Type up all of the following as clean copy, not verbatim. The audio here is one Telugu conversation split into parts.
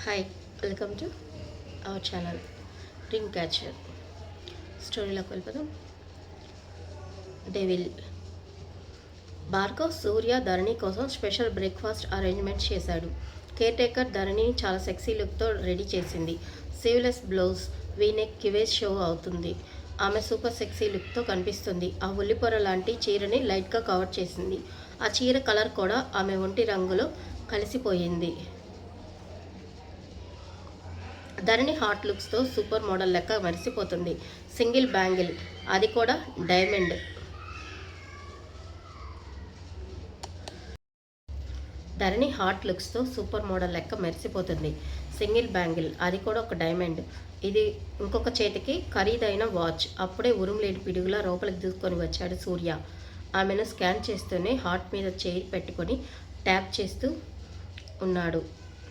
Hi, welcome to our channel dream catcher. స్టోరీలోకి వెళ్ళిపోదాం. డెవిల్. భార్గవ్ సూర్య ధరణి కోసం స్పెషల్ బ్రేక్ఫాస్ట్ అరేంజ్మెంట్ చేశాడు. కేర్ టేకర్ ధరణిని చాలా సెక్సీ లుక్తో రెడీ చేసింది. Sleeveless blouse, v-neck cleavage show అవుతుంది. ఆమె సూపర్ సెక్సీ లుక్తో కనిపిస్తుంది. ఆ ఉల్లిపొర లాంటి చీరని లైట్గా కవర్ చేసింది. ఆ చీర కలర్ కూడా ఆమె ఒంటి రంగులో కలిసిపోయింది. ధరణి హాట్ లుక్స్తో సూపర్ మోడల్ లెక్క మెరిసిపోతుంది. సింగిల్ బ్యాంగిల్, అది కూడా డైమండ్. ధరణి హాట్ లుక్స్తో సూపర్ మోడల్ లెక్క మెరిసిపోతుంది. సింగిల్ బ్యాంగిల్, అది కూడా ఒక డైమండ్. ఇది ఇంకొక చేతికి ఖరీదైన వాచ్. అప్పుడే ఉరుములేని పిడుగులా లోపలికి దూసుకొని వచ్చాడు సూర్య. ఆమెను స్కాన్ చేస్తూనే హార్ట్ మీద చేయి పెట్టుకొని ట్యాప్ చేస్తూ ఉన్నాడు.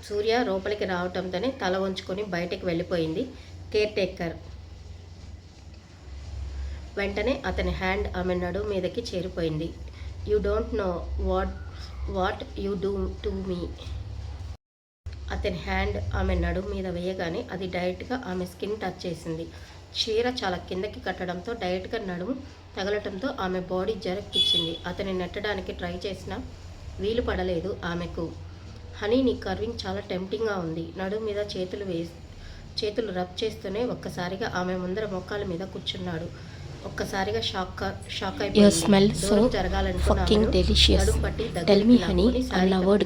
సూర్య లోపలికి రావటంతోనే తల వంచుకొని బయటకు వెళ్ళిపోయింది కేర్ టేకర్. వెంటనే అతని హ్యాండ్ ఆమె నడుము మీదకి చేరిపోయింది. You don't know what you do to me. అతని హ్యాండ్ ఆమె నడుము మీద వేయగానే అది డైరెక్ట్గా ఆమె స్కిన్ టచ్ చేసింది. చీర చాలా కిందకి కట్టడంతో డైరెక్ట్గా నడుము తగలటంతో ఆమె బాడీ జరక్కిచ్చింది. అతని నెట్టడానికి ట్రై చేసినా వీలు పడలేదు ఆమెకు. హనీ, నీ కర్వింగ్ చాలా టెంప్టింగ్గా ఉంది. నడుము మీద చేతులు రబ్ చేస్తూనే ఒక్కసారిగా ఆమె ముందర మొక్కల మీద కూర్చున్నాడు. ఒక్కసారిగా షాక్ అయిపోయింది.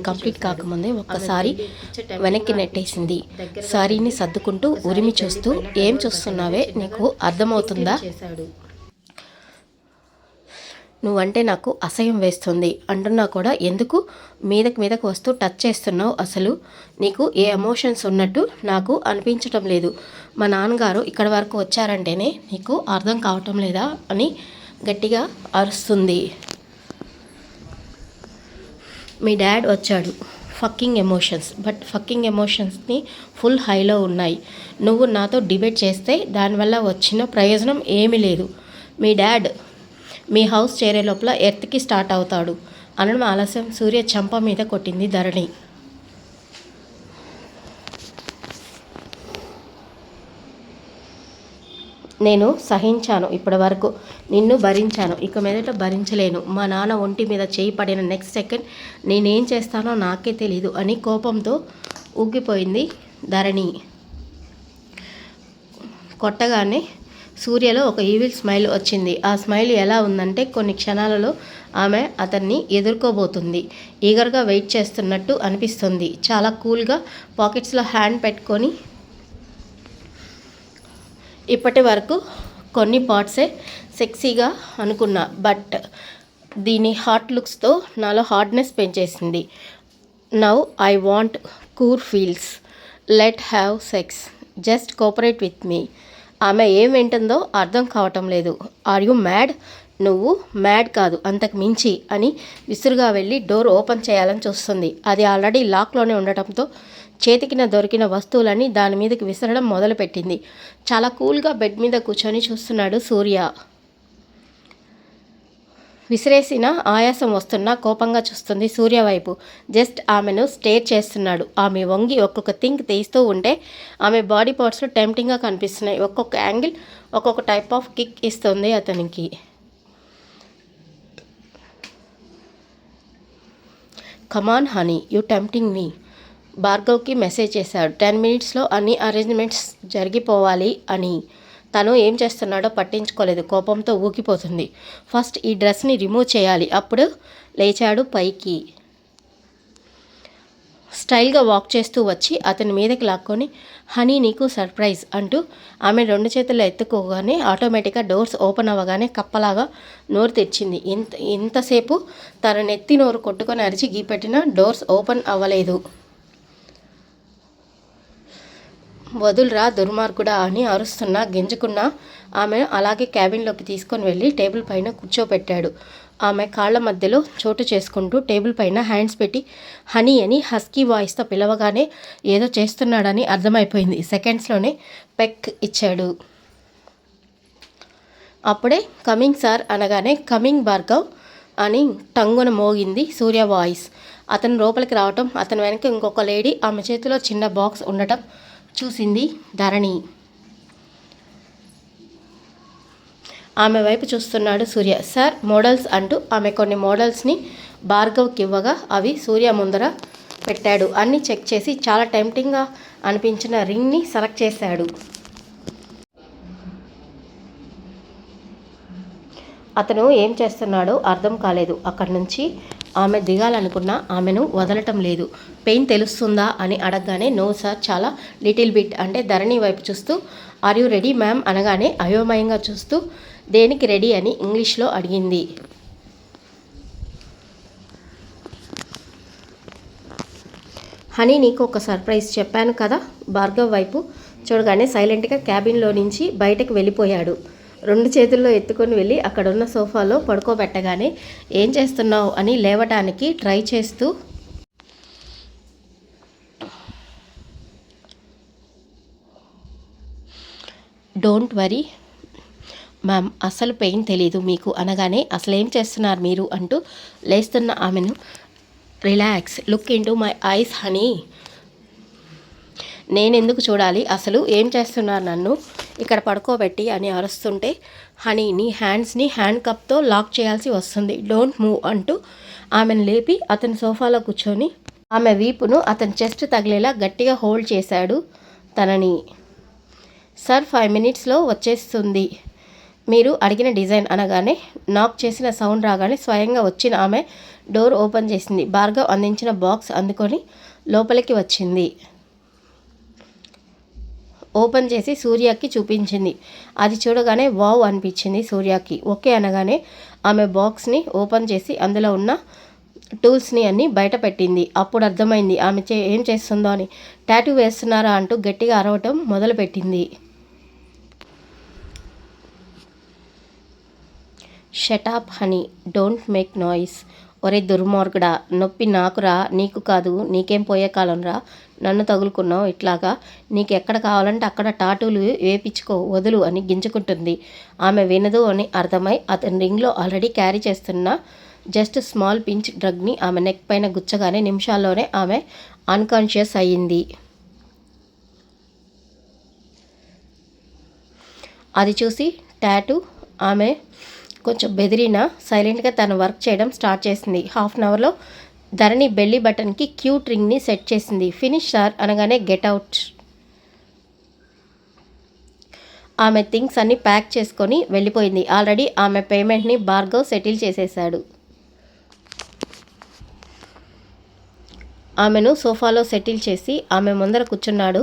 కంప్లీట్ కాకముందే ఒక్కసారి వెనక్కి నెట్టేసింది. సారీని సర్దుకుంటూ ఉరిమి చూస్తూ, ఏం చూస్తున్నావే, నీకు అర్థమవుతుందా? చేశాడు. నువ్వంటే నాకు అసహ్యం వేస్తుంది అంటున్నా కూడా ఎందుకు మీదకు వస్తూ టచ్ చేస్తున్నావు? అసలు నీకు ఏ ఎమోషన్స్ ఉన్నట్టు నాకు అనిపించటం లేదు. మా నాన్నగారు ఇక్కడి వరకు వచ్చారంటేనే నీకు అర్థం కావటం లేదా అని గట్టిగా అరుస్తుంది. మీ డాడ్ వచ్చాడు. ఫక్కింగ్ ఎమోషన్స్ని ఫుల్ హైలో ఉన్నాయి. నువ్వు నాతో డిబేట్ చేస్తే దానివల్ల వచ్చిన ప్రయోజనం ఏమీ లేదు. మీ డాడ్ మీ హౌస్ చేరే లోపల ఎర్త్కి స్టార్ట్ అవుతాడు అనడం ఆలస్యం. సూర్య చంప మీద కొట్టింది ధరణి. నేను సహించాను ఇప్పటి వరకు, నిన్ను భరించాను, ఇక మీదట భరించలేను. మా నాన్న ఒంటి మీద చేయి పడిన నెక్స్ట్ సెకండ్ నేనేం చేస్తానో నాకే తెలీదు అని కోపంతో ఊగిపోయింది ధరణి. కొట్టగానే సూర్యలో ఒక ఈవిల్ స్మైల్ వచ్చింది. ఆ స్మైల్ ఎలా ఉందంటే కొన్ని క్షణాలలో ఆమె అతన్ని ఎదుర్కోబోతుంది. ఈగర్గా వెయిట్ చేస్తున్నట్టు అనిపిస్తుంది. చాలా కూల్గా పాకెట్స్లో హ్యాండ్ పెట్టుకొని, ఇప్పటి వరకు కొన్ని పార్ట్సే సెక్సీగా అనుకున్నా, బట్ దీని హాట్ లుక్స్తో నాలో హార్డ్నెస్ పెంచేసింది. Now I want cure feels, let have sex, just cooperate with me. ఆమె ఏం వింటుందో అర్థం కావటం లేదు. Are you mad? నువ్వు మ్యాడ్ కాదు, అంతకు మించి అని విసురుగా వెళ్ళి డోర్ ఓపెన్ చేయాలని చూస్తుంది. అది ఆల్రెడీ లాక్లోనే ఉండటంతో చేతికిన దొరికిన వస్తువులని దాని మీదకి విసరడం మొదలుపెట్టింది. చాలా కూల్గా బెడ్ మీద కూర్చొని చూస్తున్నాడు సూర్య. విసిరేసిన ఆయాసం వస్తున్నా కోపంగా చూస్తుంది సూర్య వైపు. జస్ట్ ఆమెను స్టేర్ చేస్తున్నాడు. ఆమె వంగి ఒక్కొక్క థింక్ తీస్తూ ఉంటే ఆమె బాడీ పార్ట్స్లో టెంప్టింగ్గా కనిపిస్తున్నాయి. ఒక్కొక్క యాంగిల్ ఒక్కొక్క టైప్ ఆఫ్ కిక్ ఇస్తుంది అతనికి. Come on honey, you tempting me. భార్గవ్కి మెసేజ్ చేశాడు 10 minutesలో అన్ని అరేంజ్మెంట్స్ జరిగిపోవాలి అని. తను ఏం చేస్తున్నాడో పట్టించుకోలేదు. కోపంతో ఊగిపోతుంది. ఫస్ట్ ఈ డ్రెస్ని రిమూవ్ చేయాలి. అప్పుడు లేచాడు పైకి. స్టైల్గా వాక్ చేస్తూ వచ్చి అతని మీదకి లాక్కొని, హనీ నీకు సర్ప్రైజ్ అంటూ ఆమె 2 చేతుల్లో ఎత్తుకోగానే ఆటోమేటిక్గా డోర్స్ ఓపెన్ అవ్వగానే కప్పలాగా నోరు తెరిచింది. ఇంతసేపు తన నెత్తి నోరు కొట్టుకొని అరిచి గీపెట్టిన డోర్స్ ఓపెన్ అవ్వలేదు. వదులురా దుర్మార్గుడా అని అరుస్తున్నా గింజుకున్నా ఆమె అలాగే క్యాబిన్లోకి తీసుకొని వెళ్ళి టేబుల్ పైన కూర్చోపెట్టాడు. ఆమె కాళ్ల మధ్యలో చోటు చేసుకుంటూ టేబుల్ పైన హ్యాండ్స్ పెట్టి హనీ అని హస్కీ వాయిస్తో పిలవగానే ఏదో చేస్తున్నాడని అర్థమైపోయింది. సెకండ్స్లోనే పెక్ ఇచ్చాడు. అప్పుడే కమింగ్ సార్ అనగానే కమింగ్ భార్గవ్ అని టంగున మోగింది సూర్య వాయిస్. అతను లోపలికి రావటం, అతని వెనక ఇంకొక లేడీ ఆమె చేతిలో చిన్న బాక్స్ ఉండటం చూసింది ధరణి. ఆమె వైపు చూస్తున్నాడు సూర్య. సార్, మోడల్స్ అంటూ ఆమె కొన్ని మోడల్స్ని భార్గవ్కి ఇవ్వగా అవి సూర్య ముందర పెట్టాడు. అన్నీ చెక్ చేసి చాలా టెంప్టింగ్గా అనిపించిన రింగ్ని సెలెక్ట్ చేశాడు. అతను ఏం చేస్తున్నాడో అర్థం కాలేదు. అక్కడి నుంచి ఆమె దిగాలనుకున్న ఆమెను వదలటం లేదు. పెయిన్ తెలుస్తుందా అని అడగగానే నో సార్, చాలా లిటిల్ బిట్ అంటే ధరణి వైపు చూస్తూ ఆర్ యూ రెడీ మ్యామ్ అనగానే అయోమయంగా చూస్తూ దేనికి రెడీ అని ఇంగ్లీష్లో అడిగింది. హనీ, నీకు ఒక సర్ప్రైజ్ చెప్పాను కదా. భార్గవ్ వైపు చూడగానే సైలెంట్గా క్యాబిన్లో నుంచి బయటకు వెళ్ళిపోయాడు. 2 చేతుల్లో ఎత్తుకొని వెళ్ళి అక్కడున్న సోఫాలో పడుకోబెట్టగానే ఏం చేస్తున్నావు అని లేవటానికి ట్రై చేస్తూ డోంట్ వరీ మ్యామ్, అసలు పెయిన్ తెలీదు మీకు అనగానే అసలేం చేస్తున్నారు మీరు అంటూ లేస్తున్న ఆమెను relax, look in to my eyes honey. నేనెందుకు చూడాలి, అసలు ఏం చేస్తున్నారు నన్ను ఇక్కడ పడుకోబెట్టి అని అరుస్తుంటే హనీ, నీ హ్యాండ్స్ని హ్యాండ్ కప్తో లాక్ చేయాల్సి వస్తుంది, డోంట్ మూవ్ అంటూ ఆమెను లేపి అతని సోఫాలో కూర్చొని ఆమె వీపును అతని చెస్ట్ తగిలేలా గట్టిగా హోల్డ్ చేశాడు తనని. సార్, 5 minutesలో వచ్చేస్తుంది మీరు అడిగిన డిజైన్ అనగానే నాక్ చేసిన సౌండ్ రాగానే స్వయంగా వచ్చిన ఆమె డోర్ ఓపెన్ చేసింది. భార్గవ్ అందించిన బాక్స్ అందుకొని లోపలికి వచ్చింది. ఓపెన్ చేసి సూర్యకి చూపించింది. అది చూడగానే వావ్ అనిపించింది సూర్యకి. ఓకే అనగానే ఆమె బాక్స్ని ఓపెన్ చేసి అందులో ఉన్న టూల్స్ని అన్నీ బయట పెట్టింది. అప్పుడు అర్థమైంది ఆమె ఏం చేస్తుందో అని. టాటూ వేస్తున్నారా అంటూ గట్టిగా అరవటం మొదలుపెట్టింది. Shut up honey, don't make noise. ఒరే దుర్మార్గుడా, నొప్పి నాకురా, నీకు కాదు. నీకేం పోయే కాలం రా, నన్ను తగులుకున్నావు ఇట్లాగా. నీకు ఎక్కడ కావాలంటే అక్కడ టాటూలు వేపించుకో, వదులు అని గింజుకుంటుంది. ఆమె వినదు అని అర్థమై అతని రింగ్లో ఆల్రెడీ క్యారీ చేస్తున్న జస్ట్ స్మాల్ పించ్ డ్రగ్ని ఆమె నెక్ పైన గుచ్చగానే నిమిషాల్లోనే ఆమె అన్కాన్షియస్ అయ్యింది. అది చూసి టాటూ ఆమె కొంచెం బెదిరినా సైలెంట్గా తన వర్క్ చేయడం స్టార్ట్ చేసింది. 1/2 అవర్లో ధరణి బెల్లీ బటన్కి క్యూట్ రింగ్ని సెట్ చేసింది. ఫినిష్ సార్ అనగానే గెట్ అవుట్. ఆమె థింగ్స్ అన్నీ ప్యాక్ చేసుకొని వెళ్ళిపోయింది. ఆల్రెడీ ఆమె పేమెంట్ని భార్గవ్ సెటిల్ చేసేశాడు. ఆమెను సోఫాలో సెటిల్ చేసి ఆమె ముందర కూర్చున్నాడు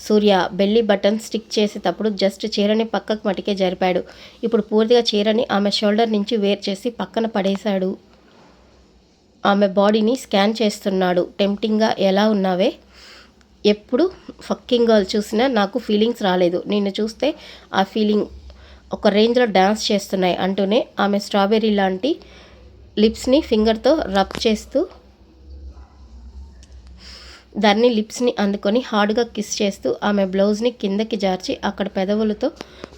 సూర్య. బెల్లీ బటన్ స్టిక్ చేసేటప్పుడు జస్ట్ చీరని పక్కకు మటికే జరిపాడు. ఇప్పుడు పూర్తిగా చీరని ఆమె షోల్డర్ నుంచి వేర్ చేసి పక్కన పడేశాడు. ఆమె బాడీని స్కాన్ చేస్తున్నాడు. టెంప్టింగ్గా ఎలా ఉన్నావే, ఎప్పుడు ఫక్కింగ్ గర్ల్ చూసినా నాకు ఫీలింగ్స్ రాలేదు, నిన్ను చూస్తే ఆ ఫీలింగ్ ఒక రేంజ్లో డ్యాన్స్ చేస్తున్నాయి అంటూనే ఆమె స్ట్రాబెర్రీ లాంటి లిప్స్ని ఫింగర్తో రబ్ చేస్తూ దాన్ని లిప్స్ని అందుకొని హార్డ్గా కిస్ చేస్తూ ఆమె బ్లౌజ్ని కిందకి జార్చి అక్కడ పెదవులతో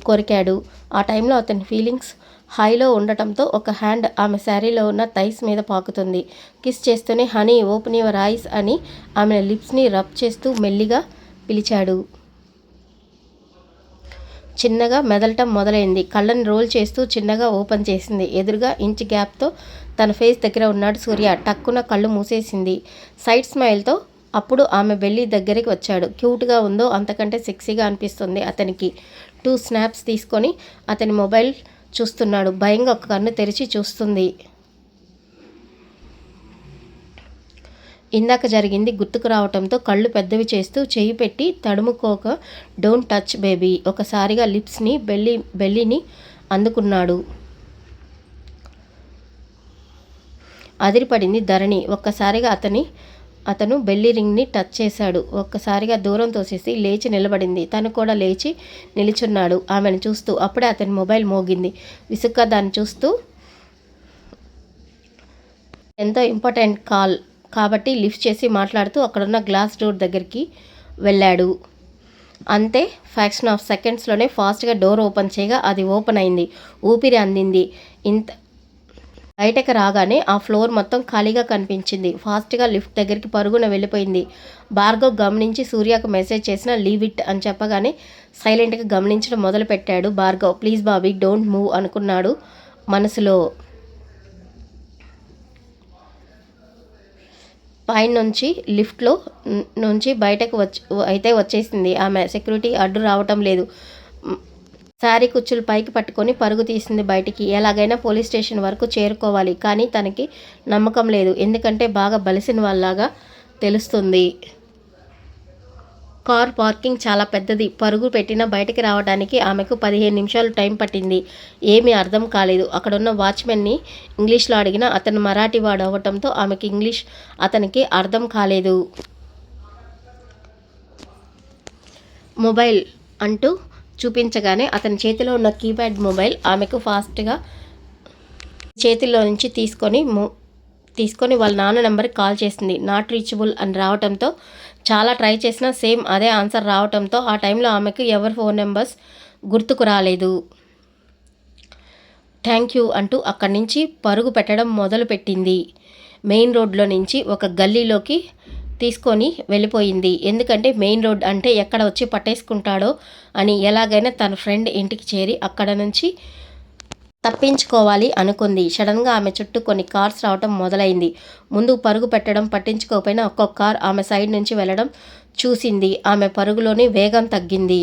కొరికాడు. ఆ టైంలో అతని ఫీలింగ్స్ హైలో ఉండటంతో ఒక హ్యాండ్ ఆమె శారీలో ఉన్న థైస్ మీద పాకుతుంది. కిస్ చేస్తూనే హనీ ఓపెన్ యువర్ ఐస్ అని ఆమె లిప్స్ని రబ్ చేస్తూ మెల్లిగా పిలిచాడు. చిన్నగా మెదలటం మొదలైంది. కళ్ళని రోల్ చేస్తూ చిన్నగా ఓపెన్ చేసింది. ఎదురుగా ఇంచ్ గ్యాప్తో తన ఫేస్ దగ్గర ఉన్నాడు సూర్య. టక్కున కళ్ళు మూసేసింది సైడ్ స్మైల్తో. అప్పుడు ఆమె బెల్లీ దగ్గరికి వచ్చాడు. క్యూట్గా ఉందో అంతకంటే సెక్సీగా అనిపిస్తుంది అతనికి. 2 స్నాప్స్ తీసుకొని అతని మొబైల్ చూస్తున్నాడు. భయంగా ఒక కన్ను తెరిచి చూస్తుంది. ఇందాక జరిగింది గుర్తుకు రావటంతో కళ్ళు పెద్దవి చేస్తూ చెయ్యి పెట్టి తడుముకోక డోంట్ టచ్ బేబీ. ఒకసారిగా లిప్స్ని బెల్లీని అందుకున్నాడు. అదిరిపడింది ధరణి. ఒక్కసారిగా అతను బెల్లీ రింగ్ని టచ్ చేశాడు. ఒక్కసారిగా దూరం తోసేసి లేచి నిలబడింది. తను కూడా లేచి నిలుచున్నాడు ఆమెను చూస్తూ. అప్పుడే అతని మొబైల్ మోగింది. విసుగ్గా దాన్ని చూస్తూ ఎంతో ఇంపార్టెంట్ కాల్ కాబట్టి లిఫ్ట్ చేసి మాట్లాడుతూ అక్కడున్న గ్లాస్ డోర్ దగ్గరికి వెళ్ళాడు. అంతే, ఫ్రాక్షన్ ఆఫ్ సెకండ్స్లోనే ఫాస్ట్గా డోర్ ఓపెన్ చేయగా అది ఓపెన్ అయింది. ఊపిరి అందింది. బయటకు రాగానే ఆ ఫ్లోర్ మొత్తం ఖాళీగా కనిపించింది. ఫాస్ట్గా లిఫ్ట్ దగ్గరికి పరుగున వెళ్ళిపోయింది. భార్గవ్ గమనించి సూర్యకు మెసేజ్ చేసిన లీవ్ ఇట్ అని చెప్పగానే సైలెంట్గా గమనించడం మొదలుపెట్టాడు Bhargav. Please Bobby don't move అనుకున్నాడు మనసులో. పైన నుంచి లిఫ్ట్లో నుంచి బయటకు వచ్చేసింది ఆమె. సెక్యూరిటీ అడ్డు రావటం లేదు. శారీ కుచ్చులు పైకి పట్టుకొని పరుగు తీసింది బయటికి. ఎలాగైనా పోలీస్ స్టేషన్ వరకు చేరుకోవాలి. కానీ తనకి నమ్మకం లేదు. ఎందుకంటే బాగా బలిసిన వాళ్ళలాగా తెలుస్తుంది. కార్ పార్కింగ్ చాలా పెద్దది. పరుగు పెట్టిన బయటికి రావడానికి ఆమెకు 15 నిమిషాలు టైం పట్టింది. ఏమీ అర్థం కాలేదు. అక్కడున్న వాచ్మెన్ని ఇంగ్లీష్లో అడిగినా అతను మరాఠీ వాడు అవ్వటంతో ఆమెకి ఇంగ్లీష్ అతనికి అర్థం కాలేదు. మొబైల్ అంటూ చూపించగానే అతని చేతిలో ఉన్న కీప్యాడ్ మొబైల్ ఆమెకు ఫాస్ట్గా చేతిలో నుంచి తీసుకొని వాళ్ళ నాన్న నెంబర్కి కాల్ చేసింది. నాట్ రీచబుల్ అని రావడంతో చాలా ట్రై చేసినా సేమ్ అదే ఆన్సర్ రావడంతో ఆ టైంలో ఆమెకు ఎవరి ఫోన్ నెంబర్స్ గుర్తుకు రాలేదు. థ్యాంక్ యూ అంటూ అక్కడి నుంచి పరుగు పెట్టడం మొదలుపెట్టింది. మెయిన్ రోడ్లో నుంచి ఒక గల్లీలోకి తీసుకొని వెళ్ళిపోయింది. ఎందుకంటే మెయిన్ రోడ్ అంటే ఎక్కడ వచ్చి పట్టేసుకుంటాడో అని. ఎలాగైనా తన ఫ్రెండ్ ఇంటికి చేరి అక్కడ నుంచి తప్పించుకోవాలి అనుకుంది. సడన్గా ఆమె చుట్టూ కొన్ని కార్స్ రావటం మొదలైంది. ముందు పరుగు పెట్టడం పట్టించుకోకపోయినా ఒక్కొక్క కార్ ఆమె సైడ్ నుంచి వెళ్ళడం చూసింది. ఆమె పరుగులోని వేగం తగ్గింది.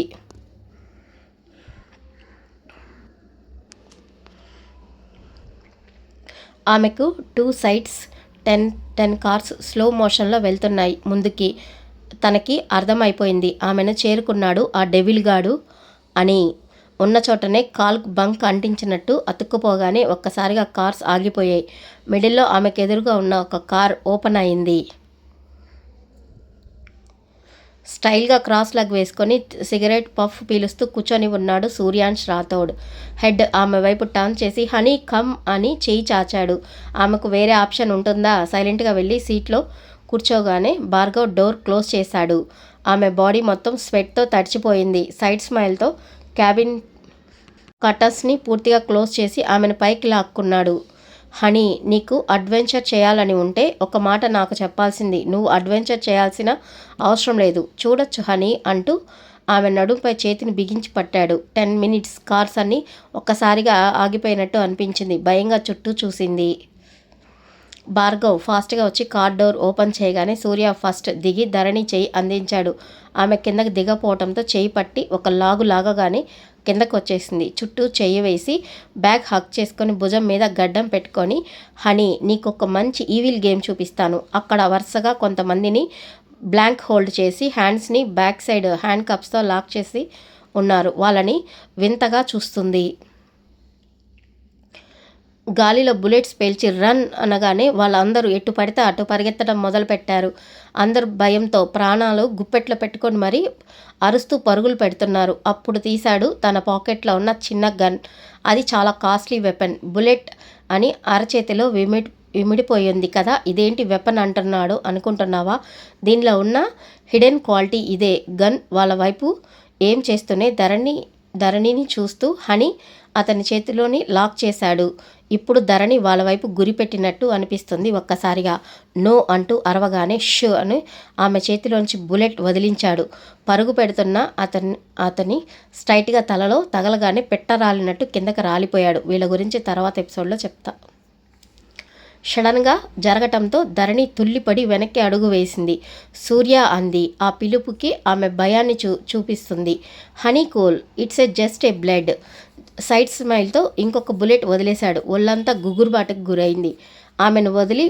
ఆమెకు 2 సైడ్స్ 10 కార్స్ స్లో మోషన్లో వెళ్తున్నాయి ముందుకి. తనకి అర్థమైపోయింది. ఆమెను చేరుకున్నాడు ఆ డెవిల్ గాడు అని. ఉన్న చోటనే కాల్ బంక్ అంటించినట్టు అతుక్కుపోగానే ఒక్కసారిగా కార్స్ ఆగిపోయాయి. మిడిల్లో ఆమెకు ఎదురుగా ఉన్న ఒక కార్ ఓపెన్ అయింది. స్టైల్గా క్రాస్ లెగ్ వేసుకొని సిగరెట్ పఫ్ పీలుస్తూ కూర్చొని ఉన్నాడు సూర్యాంష్ రాథోడ్. హెడ్ ఆమె వైపు టర్న్ చేసి హనీ కమ్ అని చేయి చాచాడు. ఆమెకు వేరే ఆప్షన్ ఉంటుందా? సైలెంట్గా వెళ్ళి సీట్లో కూర్చోగానే భార్గవ్ డోర్ క్లోజ్ చేశాడు. ఆమె బాడీ మొత్తం స్వెట్తో తడిచిపోయింది. సైడ్ స్మైల్తో క్యాబిన్ కటర్స్ని పూర్తిగా క్లోజ్ చేసి ఆమెను పైకి లాక్కున్నాడు. హనీ, నీకు అడ్వెంచర్ చేయాలని ఉంటే ఒక మాట నాకు చెప్పాల్సింది. నువ్వు అడ్వెంచర్ చేయాల్సిన అవసరం లేదు. చూడొచ్చు హనీ అంటూ ఆమె నడుంపై చేతిని బిగించి పట్టాడు. 10 మినిట్స్ కార్స్ అన్నీ ఒక్కసారిగా ఆగిపోయినట్టు అనిపించింది. భయంగా చుట్టూ చూసింది. భార్గవ్ ఫాస్ట్గా వచ్చి కార్ డోర్ ఓపెన్ చేయగానే సూర్య ఫస్ట్ దిగి ధరణి చేయి అందించాడు. ఆమె కిందకి దిగపోవడంతో చేయి పట్టి ఒక లాగు లాగగానే కిందకు వచ్చేసింది. చుట్టూ చెయ్యి వేసి బ్యాగ్ హక్ చేసుకొని భుజం మీద గడ్డం పెట్టుకొని హనీ, నీకొక మంచి ఈవిల్ గేమ్ చూపిస్తాను. అక్కడ వరుసగా కొంతమందిని బ్లాంక్ హోల్డ్ చేసి హ్యాండ్స్ని బ్యాక్ సైడ్ హ్యాండ్ కప్స్తో లాక్ చేసి ఉన్నారు. వాళ్ళని వింతగా చూస్తుంది. గాలిలో బుల్లెట్స్ పేల్చి రన్ అనగానే వాళ్ళందరూ ఎటు పడితే అటు పరిగెత్తడం మొదలుపెట్టారు. అందరూ భయంతో ప్రాణాలు గుప్పెట్లో పెట్టుకొని మరీ అరుస్తూ పరుగులు పెడుతున్నారు. అప్పుడు తీశాడు తన పాకెట్లో ఉన్న చిన్న గన్. అది చాలా కాస్ట్లీ వెపన్. బుల్లెట్ అని అరచేతిలో ఇమిడిపోయింది కదా. ఇదేంటి వెపన్ అంటున్నాడు అనుకుంటున్నావా? దీనిలో ఉన్న హిడెన్ క్వాలిటీ ఇదే. గన్ వాళ్ళ వైపు ఏం చేస్తూనే ధరణిని చూస్తూ హనీ అతని చేతిలోని లాక్ చేశాడు. ఇప్పుడు ధరణి వాళ్ళ వైపు గురిపెట్టినట్టు అనిపిస్తుంది. ఒక్కసారిగా నో అంటూ అరవగానే షూ అని ఆమె చేతిలోంచి బుల్లెట్ వదిలించాడు. పరుగు పెడుతున్న అతని స్ట్రైట్గా తలలో తగలగానే పెట్టరాలినట్టు కిందకి రాలిపోయాడు. వీళ్ళ గురించి తర్వాత ఎపిసోడ్లో చెప్తా. సడన్గా జరగటంతో ధరణి తుల్లిపడి వెనక్కి అడుగు వేసింది. సూర్య అంది. ఆ పిలుపుకి ఆమె భయాన్ని చూపిస్తుంది. Honey cool, it's just a blood. Side స్మైల్తో ఇంకొక బుల్లెట్ వదిలేశాడు. ఒళ్ళంతా గుగురుబాటుకు గురైంది. ఆమెను వదిలి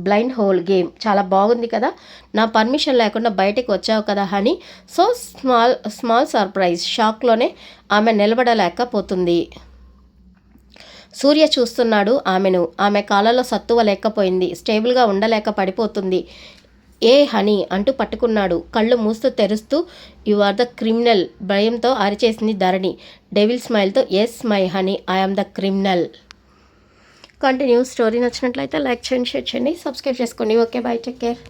బ్లైండ్ హోల్ గేమ్ చాలా బాగుంది కదా. నా పర్మిషన్ లేకుండా బయటకు వచ్చావు కదా హనీ. So small surprise. షాక్లోనే ఆమె నిలబడలేకపోతుంది. సూర్య చూస్తున్నాడు ఆమెను. ఆమె కాళ్ళలో సత్తువ లేకపోయింది. స్టేబుల్గా ఉండలేక పడిపోతుంది. ఏ హనీ అంటూ పట్టుకున్నాడు. కళ్ళు మూస్తూ తెరుస్తూ యు ఆర్ ద క్రిమినల్ భయంతో అరిచేసింది ధరణి. డెవిల్ స్మైల్తో yes my honey, I am the criminal. Continue. Story నచ్చినట్లయితే లైక్ చేయండి, షేర్ చేయండి, సబ్స్క్రైబ్ చేసుకోండి. Okay, bye, take care.